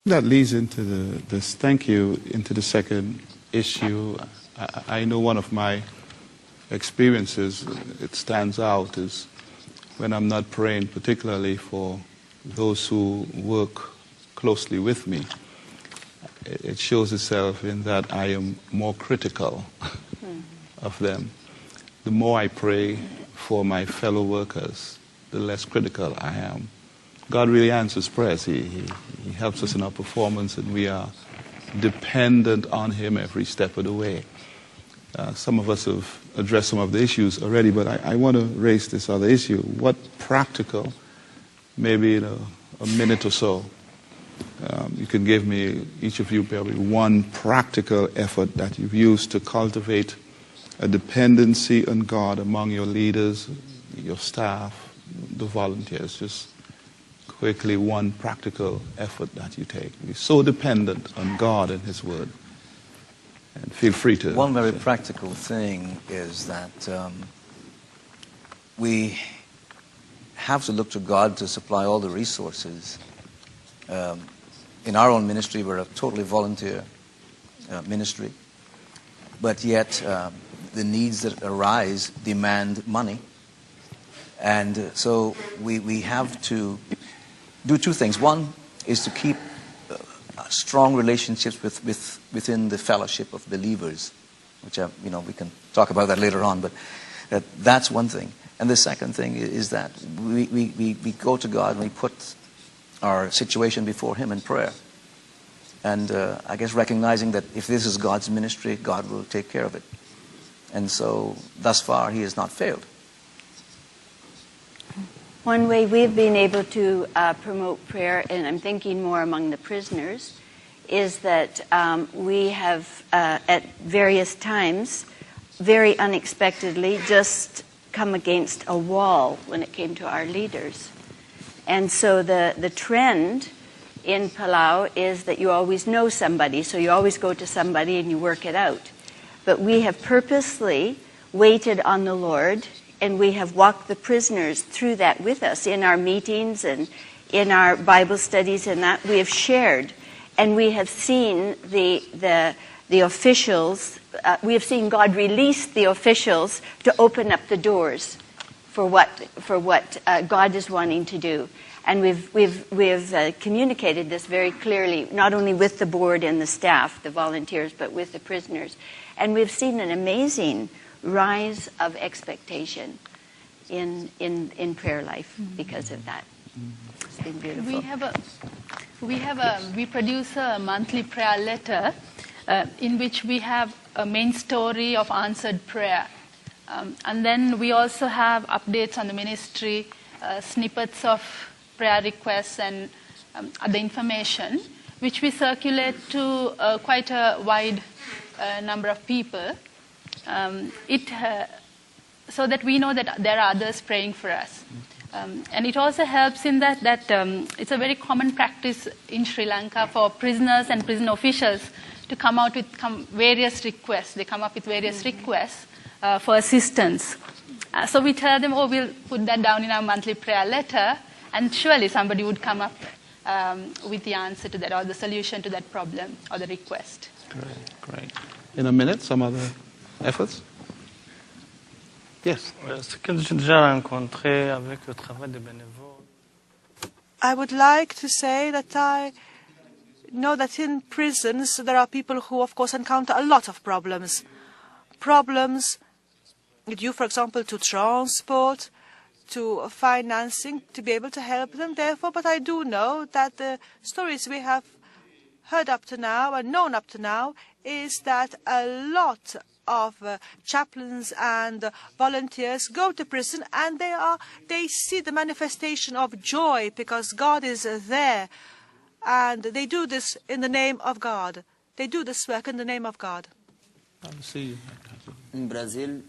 That leads into this, thank you, into the second issue. I know one of my experiences, it stands out, is when I'm not praying, particularly for those who work closely with me. It shows itself in that I am more critical of them. The more I pray for my fellow workers, the less critical I am. God really answers prayers. He helps us in our performance, and we are dependent on Him every step of the way. Some of us have addressed some of the issues already, but I want to raise this other issue. What practical, maybe in a minute or so, you can give me, each of you, probably one practical effort that you've used to cultivate a dependency on God among your leaders, your staff, the volunteers. Just quickly, one practical effort that you take. Be so dependent on God and His Word. And feel free to... One very practical thing is that we have to look to God to supply all the resources. In our own ministry, we're a totally volunteer ministry, but yet the needs that arise demand money. And so we have to do two things. One is to keep strong relationships within the fellowship of believers, which we can talk about that later on, but that's one thing. And the second thing is that we go to God and we put our situation before Him in prayer. And I guess recognizing that if this is God's ministry, God will take care of it. And so thus far He has not failed. One way we've been able to promote prayer, and I'm thinking more among the prisoners, is that we have at various times, very unexpectedly, just come against a wall when it came to our leaders. And so the trend in Palau is that you always know somebody, so you always go to somebody and you work it out. But we have purposely waited on the Lord, and we have walked the prisoners through that with us in our meetings and in our Bible studies, and that we have shared. And we have seen the officials, we have seen God release the officials to open up the doors for what God is wanting to do. And we've communicated this very clearly, not only with the board and the staff, the volunteers, but with the prisoners. And we've seen an amazing rise of expectation in prayer life because of that. It's been beautiful. We produce a monthly prayer letter in which we have a main story of answered prayer. And then we also have updates on the ministry, snippets of prayer requests and other information, which we circulate to quite a wide number of people, so that we know that there are others praying for us. And it also helps in that it's a very common practice in Sri Lanka for prisoners and prison officials to come out with various requests. They come up with various requests for assistance. So we tell them, we'll put that down in our monthly prayer letter, and surely somebody would come up with the answer to that, or the solution to that problem, or the request. Great. In a minute, some other efforts? Yes. I would like to say that I know that in prisons there are people who, of course, encounter a lot of problems. Problems due, for example, to transport, to financing, to be able to help them. Therefore, but I do know that the stories we have heard up to now and known up to now is that a lot of chaplains and volunteers go to prison, and they see the manifestation of joy because God is there, and they do this in the name of God. They do this work in the name of God. In Brazil,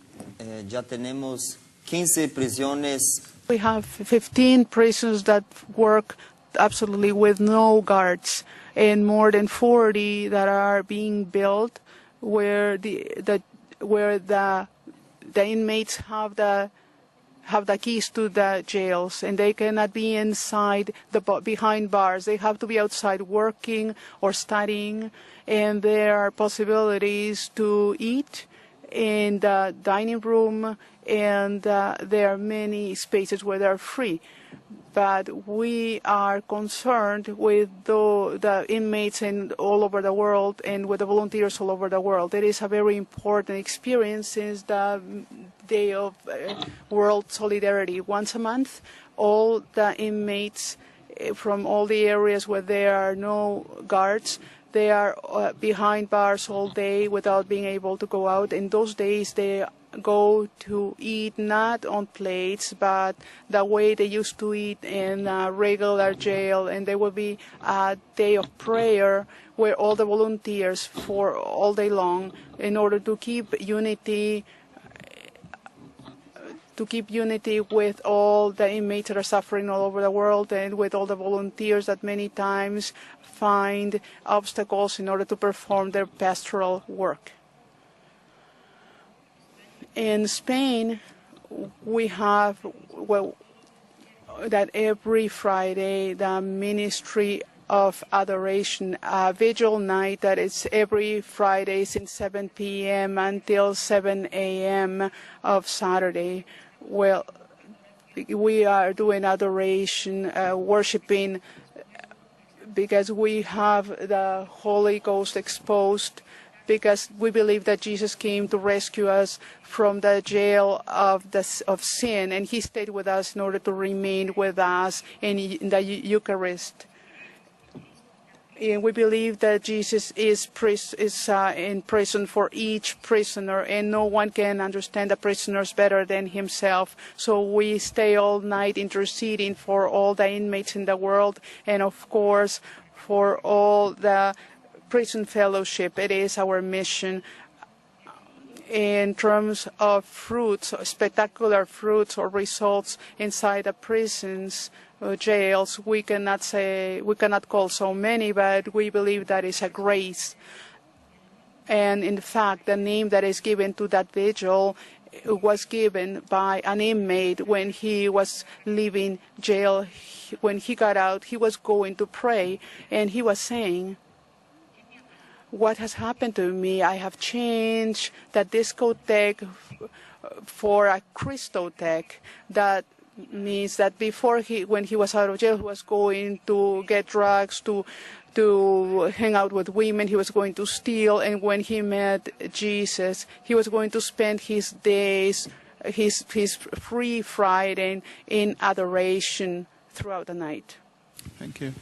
ya tenemos 15 prisiones. We have 15 prisons that work absolutely with no guards, and more than 40 that are being built where the inmates have the have the keys to the jails, and they cannot be inside behind bars. They have to be outside working or studying, and there are possibilities to eat in the dining room, and there are many spaces where they're free. But we are concerned with the inmates all over the world and with the volunteers all over the world. It is a very important experience since the Day of World Solidarity. Once a month, all the inmates from all the areas where there are no guards, they are behind bars all day without being able to go out. In those days, they go to eat not on plates, but the way they used to eat in a regular jail, and there will be a day of prayer where all the volunteers for all day long in order to keep unity with all the inmates that are suffering all over the world, and with all the volunteers that many times find obstacles in order to perform their pastoral work. In Spain, we have, that every Friday, the Ministry of Adoration, a vigil night that is every Friday since 7 p.m. until 7 a.m. of Saturday. Well, we are doing adoration, worshiping, because we have the Holy Ghost exposed, because we believe that Jesus came to rescue us from the jail of sin, and he stayed with us in order to remain with us in the Eucharist. And we believe that Jesus is in prison for each prisoner, and no one can understand the prisoners better than himself. So we stay all night interceding for all the inmates in the world, and of course for all the prison fellowship. It is our mission. In terms of fruits, spectacular fruits or results inside the prisons, jails, we cannot call so many, but we believe that is a grace. And in fact, the name that is given to that vigil was given by an inmate when he was leaving jail. When he got out, he was going to pray, and he was saying, "What has happened to me? I have changed the discotheque for a Christotheque." That means that before when he was out of jail, he was going to get drugs, to hang out with women, he was going to steal, and when he met Jesus, he was going to spend his days, his free Friday in adoration throughout the night. Thank you.